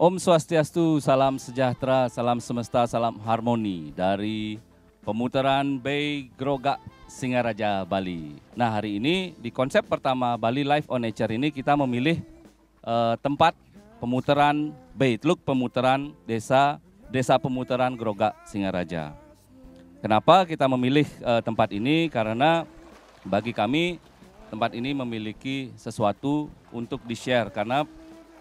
Om Swastiastu, salam sejahtera, salam semesta, salam harmoni dari pemutaran Bay Grogak Singaraja Bali. Nah, hari ini di konsep pertama Bali Live on Nature ini kita memilih tempat pemutaran Bay Tluk, pemutaran desa pemutaran Grogak Singaraja. Kenapa kita memilih tempat ini? Karena bagi kami tempat ini memiliki sesuatu untuk di-share karena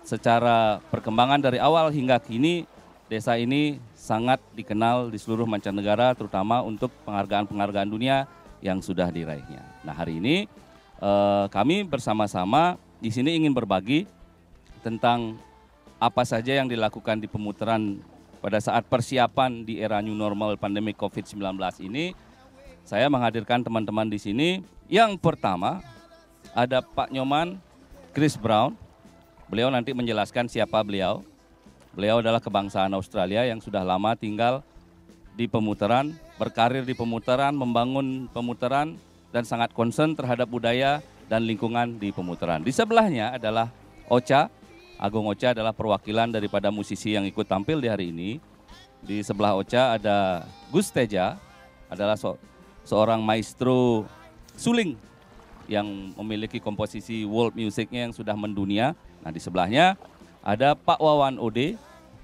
secara perkembangan dari awal hingga kini, desa ini sangat dikenal di seluruh mancanegara, terutama untuk penghargaan-penghargaan dunia yang sudah diraihnya. Nah, hari ini kami bersama-sama di sini ingin berbagi tentang apa saja yang dilakukan di pemutaran pada saat persiapan di era new normal pandemi COVID-19 ini. Saya menghadirkan teman-teman di sini. Yang pertama ada Pak Nyoman Chris Brown. Beliau nanti menjelaskan siapa beliau. Beliau adalah kebangsaan Australia yang sudah lama tinggal di pemutaran, berkarir di pemutaran, membangun pemutaran, dan sangat concern terhadap budaya dan lingkungan di pemutaran. Di sebelahnya adalah Ocha. Agung Ocha adalah perwakilan daripada musisi yang ikut tampil di hari ini. Di sebelah Ocha ada Gus Teja, adalah seorang maestro suling yang memiliki komposisi world musicnya yang sudah mendunia. Nah, di sebelahnya ada Pak Wawan Ode.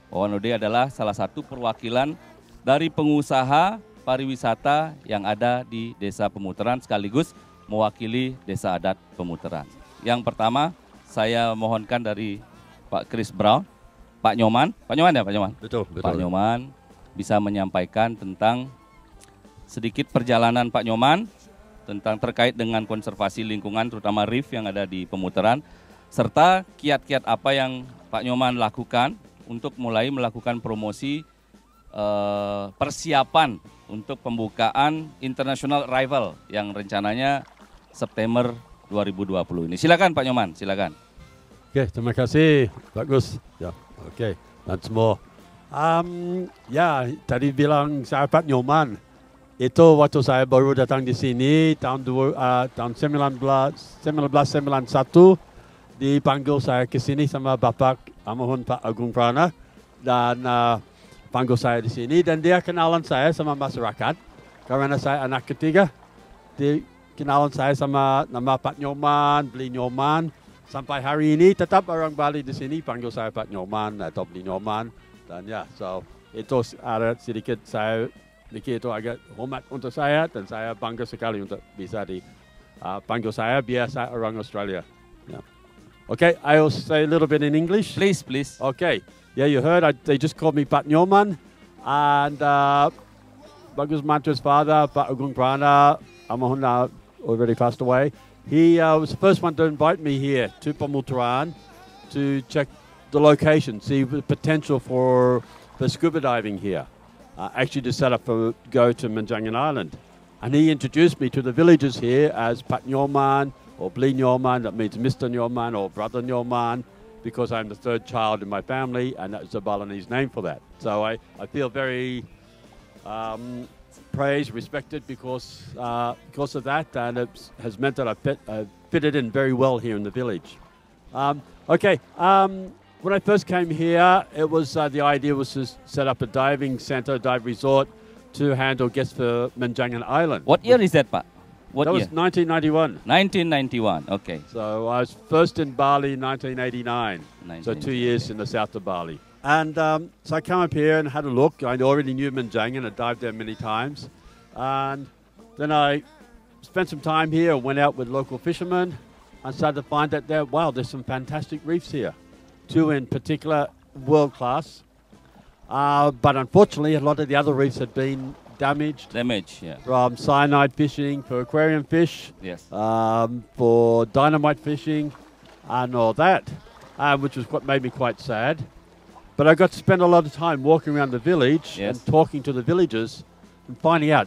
Wawan Ode adalah salah satu perwakilan dari pengusaha pariwisata yang ada di Desa Pemutaran sekaligus mewakili Desa Adat Pemutaran. Yang pertama saya mohonkan dari Pak Chris Brown, Pak Nyoman ya Pak Nyoman? Betul. Pak Nyoman bisa menyampaikan tentang sedikit perjalanan Pak Nyoman tentang terkait dengan konservasi lingkungan terutama reef yang ada di pemutaran, serta kiat-kiat apa yang Pak Nyoman lakukan untuk mulai melakukan promosi persiapan untuk pembukaan International Arrival yang rencananya September 2020 ini. Silakan Pak Nyoman, silakan. Oke, terima kasih, bagus. Ya, oke, dan semua. Ya, tadi bilang saya Pak Nyoman. Itu waktu saya baru datang di sini tahun 1991. Dipanggil saya ke sini sama Bapak Almarhum Pak Agung Prana dan panggil saya di sini dan dia kenalan saya sama masyarakat karena saya anak ketiga. Dia kenalan saya sama nama Pak Nyoman, Beli Nyoman. Sampai hari ini tetap orang Bali di sini panggil saya Pak Nyoman atau Beli Nyoman dan ya, so itu ada sedikit saya pikir itu agak hormat untuk saya dan saya bangga sekali untuk bisa dipanggil saya biasa orang Australia. Yeah. Okay, I'll say a little bit in English. Please. Okay, yeah, you heard, they just called me Pak Nyoman, and Bagus Mantra's father, Pak Agung Prana, Almarhum already passed away. He was the first one to invite me here to Pemutaran to check the location, see the potential for scuba diving here. Actually to set up go to Manjangan Island. And he introduced me to the villagers here as Pat Nyoman, or Bli Nyoman, that means Mr. Nyoman or Brother Nyoman, because I'm the third child in my family, and that's a Balinese name for that. So I feel very praised, respected because of that, and it has meant that I fitted in very well here in the village. When I first came here, it was the idea was to set up a diving center, dive resort, to handle guests for Manjangan Island. What year is that, Pak? That was 1991. 1991, okay. So I was first in Bali in 1989. So 2 years in the south of Bali. And so I came up here and had a look. I already knew Manjangan. I dived there many times. And then I spent some time here, went out with local fishermen, and started to find that there's some fantastic reefs here. Two in particular, world class. But unfortunately, a lot of the other reefs had been damaged. Yeah. From cyanide fishing for aquarium fish. Yes. For dynamite fishing and all that, which was what made me quite sad. But I got to spend a lot of time walking around the village and talking to the villagers and finding out.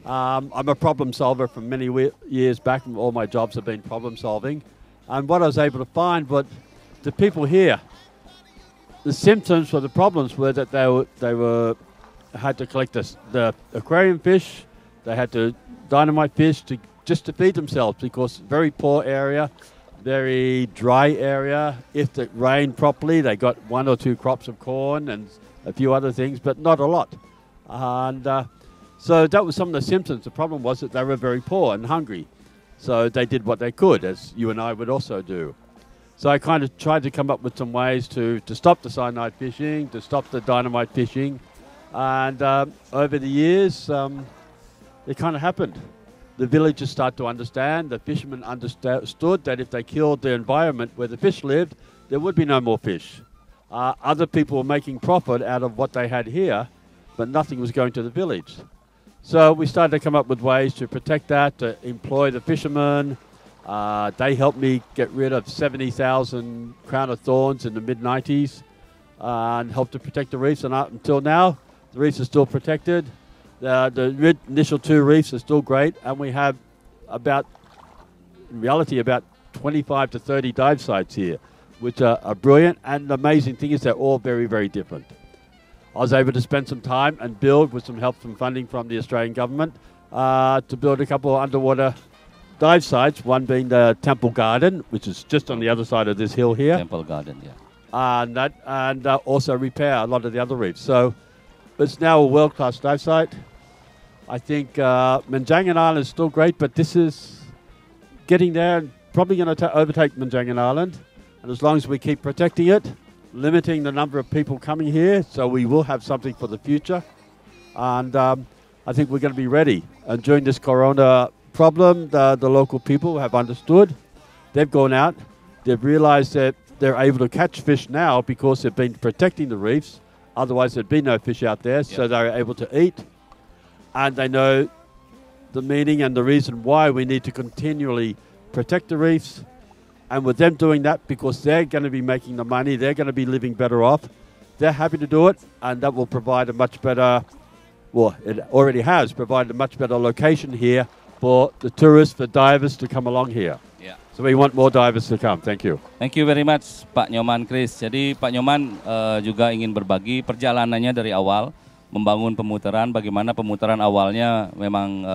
I'm a problem solver from many years back. All my jobs have been problem solving. And what I was able to find, what the people here, the symptoms for the problems were that they had to collect the aquarium fish, they had to dynamite fish just to feed themselves because very poor area, very dry area. If it rained properly, they got 1 or 2 crops of corn and a few other things, but not a lot. And so that was some of the symptoms. The problem was that they were very poor and hungry. So they did what they could, as you and I would also do. So I kind of tried to come up with some ways to stop the cyanide fishing, to stop the dynamite fishing. And over the years, it kind of happened. The villagers started to understand, the fishermen understood that if they killed the environment where the fish lived, there would be no more fish. Other people were making profit out of what they had here, but nothing was going to the village. So we started to come up with ways to protect that, to employ the fishermen. They helped me get rid of 70,000 crown of thorns in the mid-90s and helped to protect the reefs. And up until now, the reefs are still protected. The initial 2 reefs are still great, and we have in reality, about 25 to 30 dive sites here, which are brilliant. And the amazing thing is they're all very, very different. I was able to spend some time and build, with some help from funding from the Australian government, to build a couple of underwater dive sites, one being the Temple Garden, which is just on the other side of this hill here. Temple Garden, yeah. And also repair a lot of the other reefs. So it's now a world-class dive site. I think Manjangan Island is still great, but this is getting there and probably going to overtake Manjangan Island. And as long as we keep protecting it, limiting the number of people coming here, so we will have something for the future. And I think we're going to be ready. And during this corona problem, the local people have understood. They've gone out. They've realized that they're able to catch fish now because they've been protecting the reefs. Otherwise, there'd be no fish out there, so they're able to eat. And they know the meaning and the reason why we need to continually protect the reefs. And with them doing that, because they're going to be making the money, they're going to be living better off, they're happy to do it, and that will provide a much better, well, it already has provided a much better location here for the tourists, for divers to come along here. Yeah. So we want more divers to come. Thank you. Thank you very much, Pak Nyoman Chris. Jadi Pak Nyoman juga ingin berbagi perjalanannya dari awal, membangun pemutaran, bagaimana pemutaran awalnya memang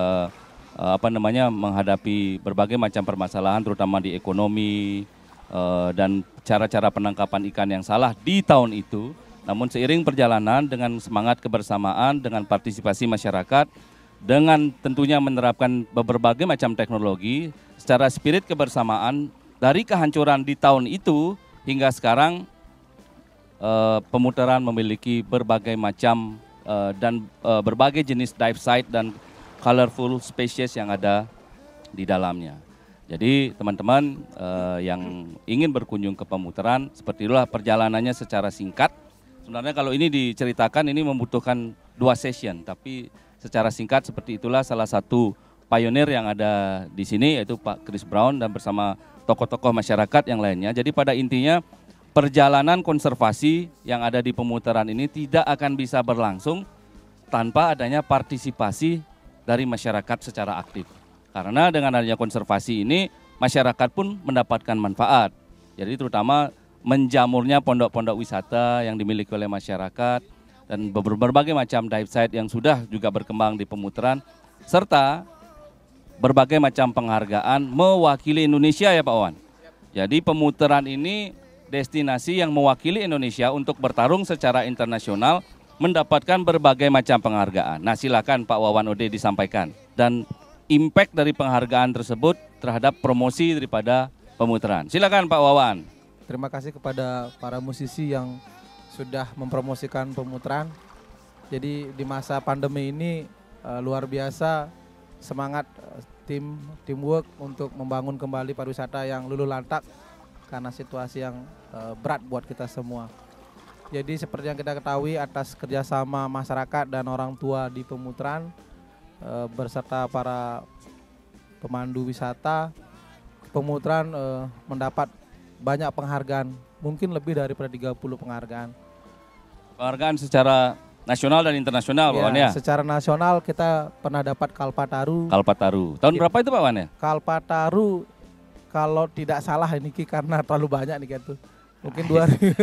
menghadapi berbagai macam permasalahan, terutama di ekonomi dan cara-cara penangkapan ikan yang salah di tahun itu. Namun seiring perjalanan dengan semangat kebersamaan, dengan partisipasi masyarakat, dengan tentunya menerapkan berbagai macam teknologi, secara spirit kebersamaan, dari kehancuran di tahun itu hingga sekarang pemutaran memiliki berbagai macam dan berbagai jenis dive site dan colorful species yang ada di dalamnya. Jadi teman-teman yang ingin berkunjung ke pemutaran, seperti itulah perjalanannya secara singkat. Sebenarnya kalau ini diceritakan ini membutuhkan 2 session, tapi secara singkat seperti itulah salah satu pionir yang ada di sini, yaitu Pak Chris Brown dan bersama tokoh-tokoh masyarakat yang lainnya. Jadi pada intinya perjalanan konservasi yang ada di pemutaran ini tidak akan bisa berlangsung tanpa adanya partisipasi dari masyarakat secara aktif. Karena dengan adanya konservasi ini, masyarakat pun mendapatkan manfaat. Jadi terutama menjamurnya pondok-pondok wisata yang dimiliki oleh masyarakat dan berbagai macam dive site yang sudah juga berkembang di pemutaran, serta berbagai macam penghargaan mewakili Indonesia ya Pak Wawan. Jadi pemutaran ini destinasi yang mewakili Indonesia untuk bertarung secara internasional, mendapatkan berbagai macam penghargaan. Nah silakan Pak Wawan Ode disampaikan. Dan impact dari penghargaan tersebut terhadap promosi daripada pemutaran. Silakan Pak Wawan. Terima kasih kepada para musisi yang sudah mempromosikan pemutaran. Jadi di masa pandemi ini luar biasa semangat teamwork untuk membangun kembali pariwisata yang luluh lantak karena situasi yang berat buat kita semua. Jadi seperti yang kita ketahui, atas kerjasama masyarakat dan orang tua di pemutaran berserta para pemandu wisata, pemutaran mendapat banyak penghargaan, mungkin lebih daripada 30 penghargaan. Penghargaan secara nasional dan internasional Pak Wan ya? Secara nasional kita pernah dapat Kalpataru. Kalpataru. Tahun berapa itu Pak Wan ya? Kalpataru kalau tidak salah ini karena terlalu banyak nih gitu. Mungkin 2000.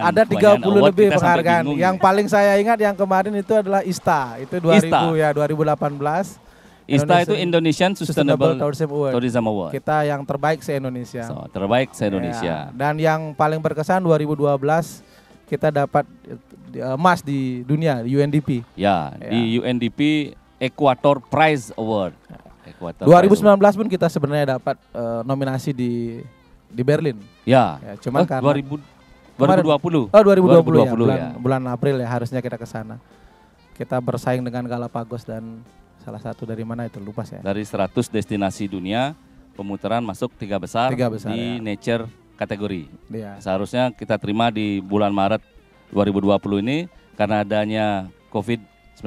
Ada 30 lebih penghargaan. Yang paling saya ingat yang kemarin itu adalah ISTA. Itu 2018. ISTA itu Indonesian Sustainable Tourism Tourism Award. Kita yang terbaik se-Indonesia. So, terbaik se-Indonesia. Ya, dan yang paling berkesan 2012 kita dapat emas di dunia, di UNDP. Ya, di UNDP Equator Prize Award. Equator 2019 pun kita sebenarnya dapat nominasi di Berlin. Ya. Cuman karena 2020. Oh 2020 ya. Bulan April ya harusnya kita ke sana. Kita bersaing dengan Galapagos dan salah satu dari mana itu lupa saya. Dari 100 destinasi dunia, pemutaran masuk 3 besar, di Nature kategori. Ya. Seharusnya kita terima di bulan Maret 2020 ini karena adanya COVID-19,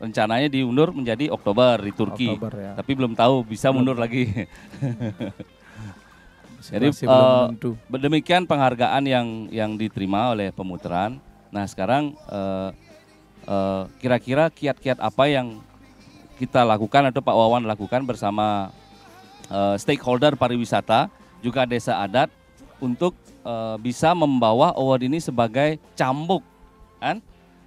rencananya diundur menjadi Oktober di Turki. Ya. Tapi belum tahu bisa mundur lagi. Jadi demikian penghargaan yang diterima oleh pemutaran. Nah sekarang kira-kira kiat-kiat apa yang kita lakukan atau Pak Wawan lakukan bersama stakeholder pariwisata juga desa adat untuk bisa membawa award ini sebagai cambuk, kan?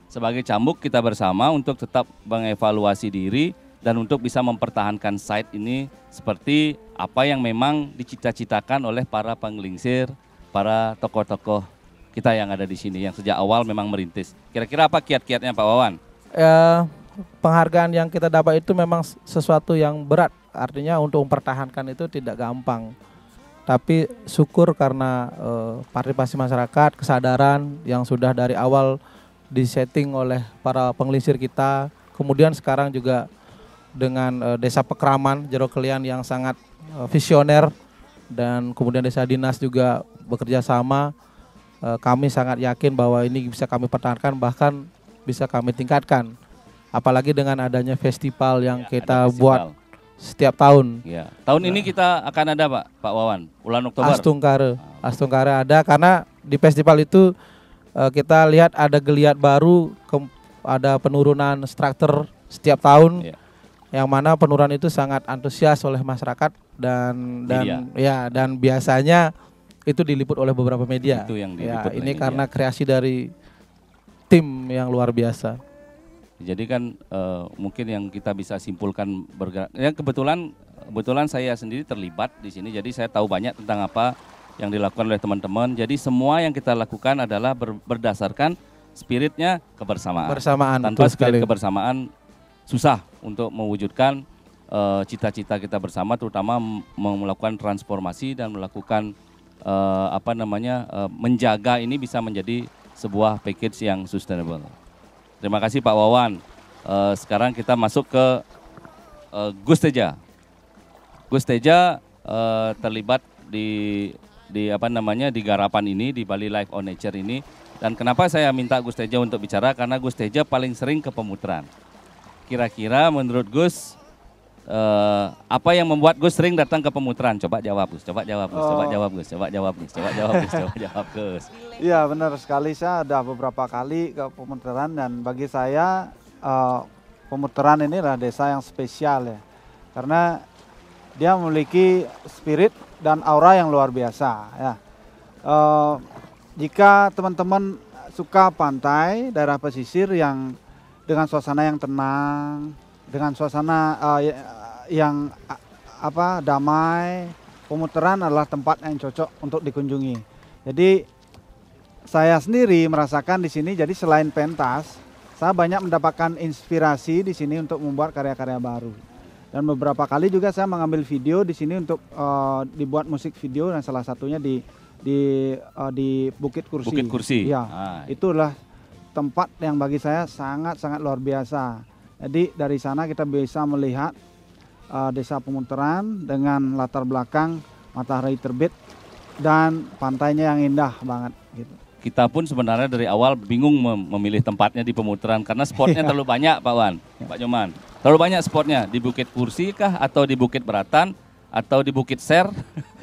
Sebagai cambuk kita bersama untuk tetap mengevaluasi diri dan untuk bisa mempertahankan site ini seperti apa yang memang dicita-citakan oleh para penggelingsir, para tokoh-tokoh kita yang ada di sini yang sejak awal memang merintis. Kira-kira apa kiat-kiatnya Pak Wawan? Penghargaan yang kita dapat itu memang sesuatu yang berat. Artinya untuk mempertahankan itu tidak gampang. Tapi syukur karena partisipasi masyarakat, kesadaran yang sudah dari awal disetting oleh para penggelingsir kita. Kemudian sekarang juga dengan Desa Pekraman, Jero Kelian yang sangat visioner dan kemudian Desa Dinas juga bekerja sama. Kami sangat yakin bahwa ini bisa kami pertahankan bahkan bisa kami tingkatkan. Apalagi dengan adanya festival yang kita buat setiap tahun. Ya. Tahun ini kita akan ada Pak Wawan, bulan Oktober. Astungkare ada karena di festival itu kita lihat ada geliat baru, ada penurunan struktur setiap tahun. Yang mana penurunan itu sangat antusias oleh masyarakat dan biasanya itu diliput oleh beberapa media. Itu yang diliput ini karena kreasi dari tim yang luar biasa. Jadi kan mungkin yang kita bisa simpulkan bergerak. Ya kebetulan saya sendiri terlibat di sini. Jadi saya tahu banyak tentang apa yang dilakukan oleh teman-teman. Jadi semua yang kita lakukan adalah berdasarkan spiritnya kebersamaan. Tanpa spirit kebersamaan susah untuk mewujudkan cita-cita kita bersama, terutama melakukan transformasi dan melakukan menjaga ini bisa menjadi sebuah package yang sustainable. Terima kasih Pak Wawan. Sekarang kita masuk ke Gus Teja. Gus Teja terlibat di garapan ini, di Bali Life on Nature ini. Dan kenapa saya minta Gus Teja untuk bicara? Karena Gus Teja paling sering ke pemutaran. Kira-kira menurut Gus apa yang membuat Gus sering datang ke pemutaran? Coba jawab Gus, coba jawab Gus, coba jawab Gus, coba jawab Gus, coba jawab Gus, coba jawab Gus. Iya benar sekali, saya ada beberapa kali ke pemutaran dan bagi saya pemutaran ini adalah desa yang spesial ya. Karena dia memiliki spirit dan aura yang luar biasa ya. Jika teman-teman suka pantai, daerah pesisir yang dengan suasana yang tenang, dengan suasana yang damai, pemutaran adalah tempat yang cocok untuk dikunjungi. Jadi saya sendiri merasakan di sini. Jadi selain pentas, saya banyak mendapatkan inspirasi di sini untuk membuat karya-karya baru. Dan beberapa kali juga saya mengambil video di sini untuk dibuat musik video dan salah satunya di Bukit Kursi. Bukit Kursi. Ya, itulah tempat yang bagi saya sangat-sangat luar biasa. Jadi dari sana kita bisa melihat desa pemutaran dengan latar belakang matahari terbit dan pantainya yang indah banget gitu. Kita pun sebenarnya dari awal bingung memilih tempatnya di pemutaran karena spotnya terlalu banyak Pak Wan, Pak Nyoman. Terlalu banyak spotnya, di Bukit Kursi kah atau di Bukit Beratan atau di Bukit Ser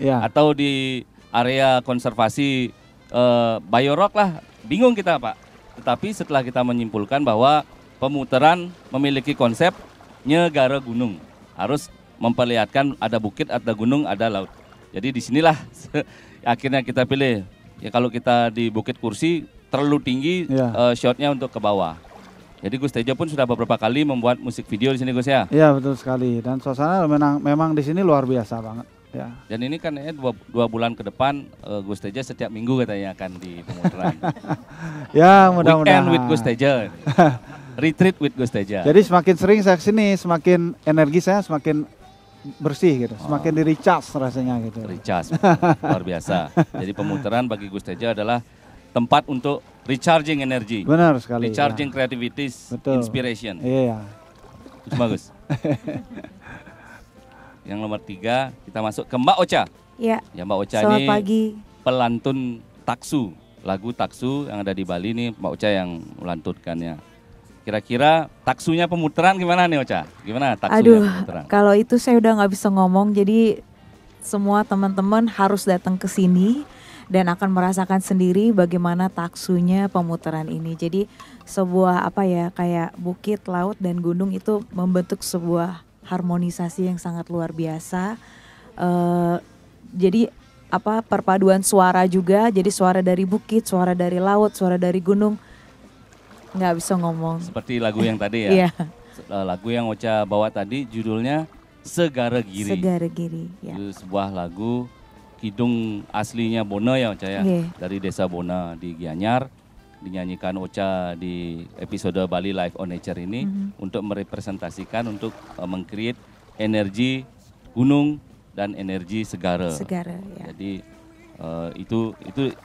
atau di area konservasi Bayorok lah, bingung kita Pak. Tetapi setelah kita menyimpulkan bahwa pemutaran memiliki konsep nyegara gunung, harus memperlihatkan ada bukit, ada gunung, ada laut. Jadi disinilah akhirnya kita pilih. Ya kalau kita di Bukit Kursi terlalu tinggi shotnya untuk ke bawah. Jadi Gus Tejo pun sudah beberapa kali membuat musik video di sini Gus ya. Iya betul sekali. Dan suasana memang di sini luar biasa banget. Ya. Dan ini kan dua bulan ke depan Gus Tejo setiap minggu katanya akan di pemutaran. Ya mudah-mudahan. Weekend with Gus Tejo. Retreat with Gus Tejo. Jadi semakin sering saya kesini, semakin energi saya semakin bersih gitu, semakin di recharge rasanya gitu. Recharge, luar biasa. Jadi pemutaran bagi Gus Tejo adalah tempat untuk recharging energi. Benar sekali. Recharging ya. creativities, Betul. inspiration. Iya. Bagus. Yang nomor 3 kita masuk ke Mbak Ocha. Ya, Ya Mbak Ocha selamat ini pagi. pelantun taksu, lagu taksu yang ada di Bali nih Mbak Ocha yang melantunkannya. Kira-kira taksunya pemutaran gimana nih Ocha? Gimana taksunya Aduh, pemutaran? kalau itu saya udah nggak bisa ngomong, jadi semua teman-teman harus datang ke sini dan akan merasakan sendiri bagaimana taksunya pemutaran ini. Jadi sebuah kayak bukit, laut dan gunung itu membentuk sebuah harmonisasi yang sangat luar biasa. Jadi perpaduan suara juga, jadi suara dari bukit, suara dari laut, suara dari gunung, nggak bisa ngomong. Seperti lagu yang tadi ya. Iya. Lagu yang Ocha bawa tadi judulnya Segara Giri. Segara Giri. Ya. Itu sebuah lagu kidung aslinya Bona ya Ocha ya. Iya. Dari desa Bona di Gianyar. Dinyanyikan Ocha di episode Bali Live on Nature ini untuk merepresentasikan, untuk meng-create energi gunung dan energi segara. Segara, ya. Jadi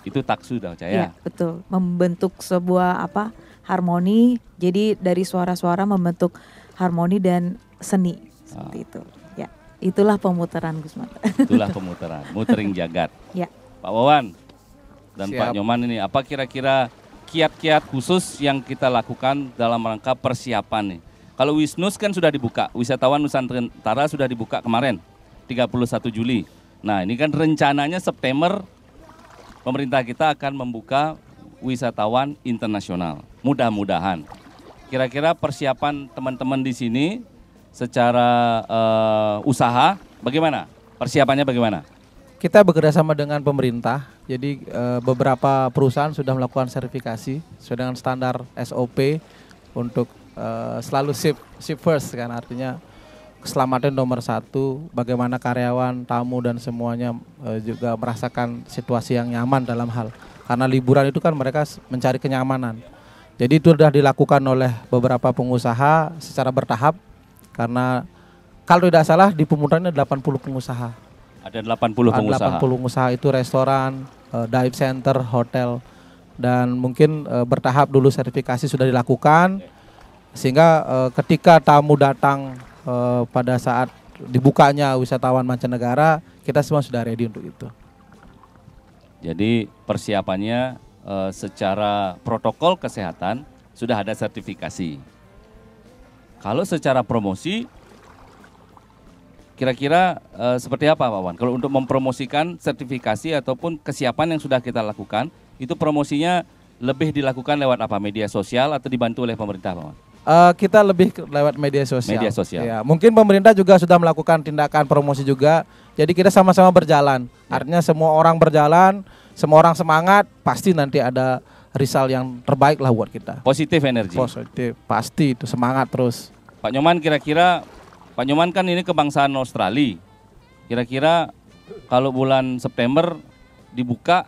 itu taksu dah Ocha Ya, ya. betul. Membentuk sebuah harmoni. Jadi dari suara-suara membentuk harmoni dan seni seperti itu. Ya, itulah pemutaran Gus Mata. Itulah pemutaran, mutering jagat. Ya. Pak Wawan dan Siap. Pak Nyoman ini apa kira-kira kiat-kiat khusus yang kita lakukan dalam rangka persiapan nih? Kalau Wisnus kan sudah dibuka, wisatawan Nusantara sudah dibuka kemarin, 31 Juli. Nah ini kan rencananya September pemerintah kita akan membuka wisatawan internasional. Mudah-mudahan. Kira-kira persiapan teman-teman di sini secara usaha bagaimana? Persiapannya bagaimana? Kita bekerjasama dengan pemerintah, jadi beberapa perusahaan sudah melakukan sertifikasi sesuai dengan standar SOP untuk selalu ship first kan, artinya keselamatan nomor 1, bagaimana karyawan, tamu dan semuanya juga merasakan situasi yang nyaman dalam hal, karena liburan itu kan mereka mencari kenyamanan. Jadi itu sudah dilakukan oleh beberapa pengusaha secara bertahap, karena kalau tidak salah di pemutaran 80 pengusaha. Ada 80 pengusaha. 80 pengusaha itu restoran, dive center, hotel, dan mungkin bertahap dulu sertifikasi sudah dilakukan, sehingga ketika tamu datang pada saat dibukanya wisatawan mancanegara, kita semua sudah ready untuk itu. Jadi persiapannya secara protokol kesehatan sudah ada sertifikasi. Kalau secara promosi, kira-kira seperti apa Pak Wan? Kalau untuk mempromosikan sertifikasi ataupun kesiapan yang sudah kita lakukan, itu promosinya lebih dilakukan lewat apa? Media sosial atau dibantu oleh pemerintah Pak Wan? Kita lebih lewat media sosial. Media sosial. Ya, mungkin pemerintah juga sudah melakukan tindakan promosi juga. Jadi kita sama-sama berjalan. Artinya semua orang berjalan, semua orang semangat, pasti nanti ada result yang terbaik lah buat kita. Positif energi. Positif, pasti itu semangat terus. Pak Nyoman kira-kira, Pak Nyoman kan ini kebangsaan Australia. Kira-kira kalau bulan September dibuka,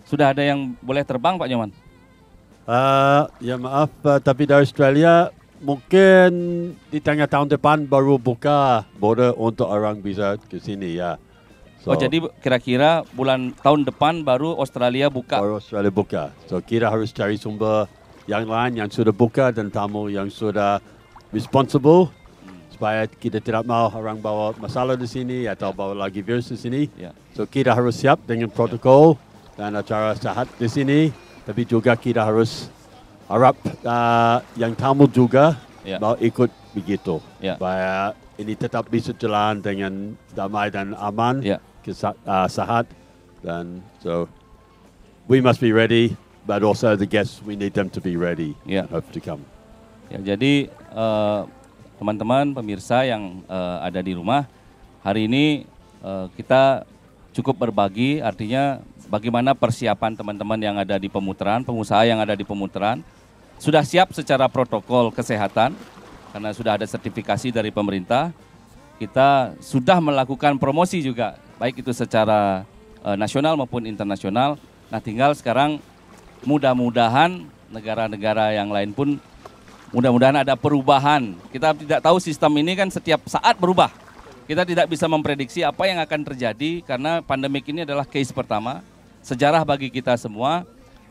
sudah ada yang boleh terbang Pak Nyoman? Ya maaf, tapi dari Australia mungkin di tengah tahun depan baru buka border untuk orang bisa ke sini ya. Oh jadi kira-kira tahun depan baru Australia buka? Baru Australia buka. So kita harus cari sumber yang lain yang sudah buka dan tamu yang sudah responsible supaya kita tidak mau orang bawa masalah di sini atau bawa lagi virus di sini. Ya. So kita harus siap dengan protokol dan acara sehat di sini. Tapi juga kita harus harap yang tamu juga mau ikut begitu. Supaya ini tetap bisa jalan dengan damai dan aman, sehat. Dan so we must be ready, but also the guests we need them to be ready. Hope to come. Ya, jadi teman-teman pemirsa yang ada di rumah, hari ini kita cukup berbagi, artinya bagaimana persiapan teman-teman yang ada di pemutaran, pengusaha yang ada di pemutaran. sudah siap secara protokol kesehatan karena sudah ada sertifikasi dari pemerintah. Kita sudah melakukan promosi juga, baik itu secara nasional maupun internasional. Nah, tinggal sekarang mudah-mudahan negara-negara yang lain pun mudah-mudahan ada perubahan. Kita tidak tahu, sistem ini kan setiap saat berubah. Kita tidak bisa memprediksi apa yang akan terjadi karena pandemik ini adalah case pertama. Sejarah bagi kita semua,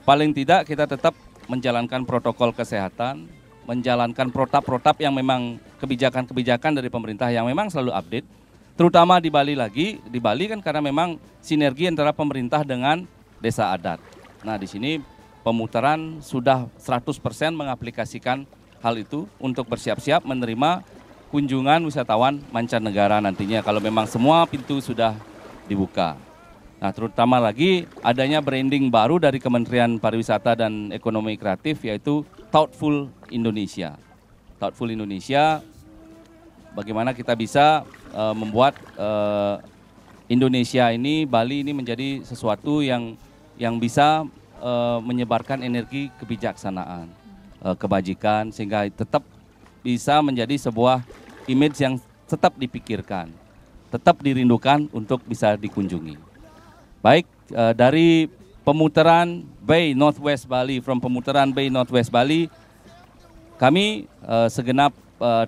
paling tidak kita tetap menjalankan protokol kesehatan, menjalankan protap-protap yang memang kebijakan-kebijakan dari pemerintah yang memang selalu update. Terutama di Bali lagi, di Bali kan karena memang sinergi antara pemerintah dengan desa adat. Nah, di sini pemutaran sudah 100% mengaplikasikan hal itu untuk bersiap-siap menerima kunjungan wisatawan mancanegara nantinya kalau memang semua pintu sudah dibuka. Nah, terutama lagi adanya branding baru dari Kementerian Pariwisata dan Ekonomi Kreatif yaitu Thoughtful Indonesia. Thoughtful Indonesia, bagaimana kita bisa membuat Indonesia ini, Bali ini menjadi sesuatu yang bisa menyebarkan energi kebijaksanaan, kebajikan, sehingga tetap bisa menjadi sebuah image yang tetap dipikirkan, tetap dirindukan untuk bisa dikunjungi. Baik, dari pemutaran Bay Northwest Bali, from pemutaran Bay Northwest Bali, kami segenap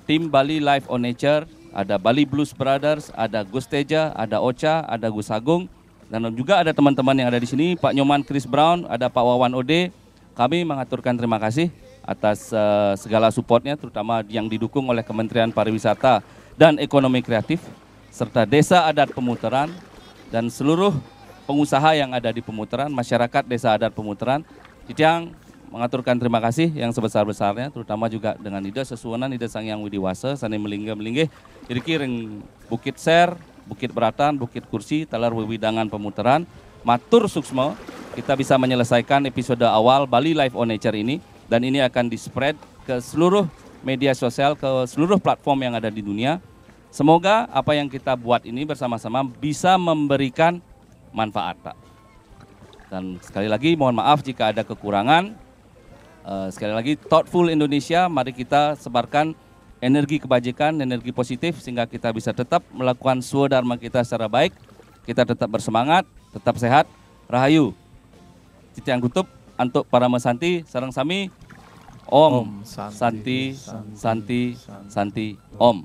tim Bali Live on Nature, ada Bali Blues Brothers, ada Gus Teja, ada Ocha, ada Gus Agung, dan juga ada teman-teman yang ada di sini, Pak Nyoman Chris Brown, ada Pak Wawan Ode. Kami mengaturkan terima kasih atas segala supportnya, terutama yang didukung oleh Kementerian Pariwisata dan Ekonomi Kreatif, serta Desa Adat Pemutaran, dan seluruh pengusaha yang ada di Pemutaran, masyarakat Desa Adat Pemutaran. Yang mengaturkan terima kasih yang sebesar-besarnya, terutama juga dengan Ida Sesuanan, Ida Sangyang Widiwasa, Sane Melinggih, jadi kiring Bukit Ser, Bukit Beratan, Bukit Kursi, Talar Wewidangan Pemutaran, matur suksma, kita bisa menyelesaikan episode awal Bali Live on Nature ini, dan ini akan di-spread ke seluruh media sosial, ke seluruh platform yang ada di dunia. Semoga apa yang kita buat ini bersama-sama bisa memberikan manfaat, Pak. Dan sekali lagi mohon maaf jika ada kekurangan. Sekali lagi, Thoughtful Indonesia, mari kita sebarkan energi kebajikan, energi positif, sehingga kita bisa tetap melakukan swadharma kita secara baik, kita tetap bersemangat, tetap sehat, rahayu. Titiang tutup, untuk para mesanti, sarang sami, Om, Santi, Santi, Santi, Om.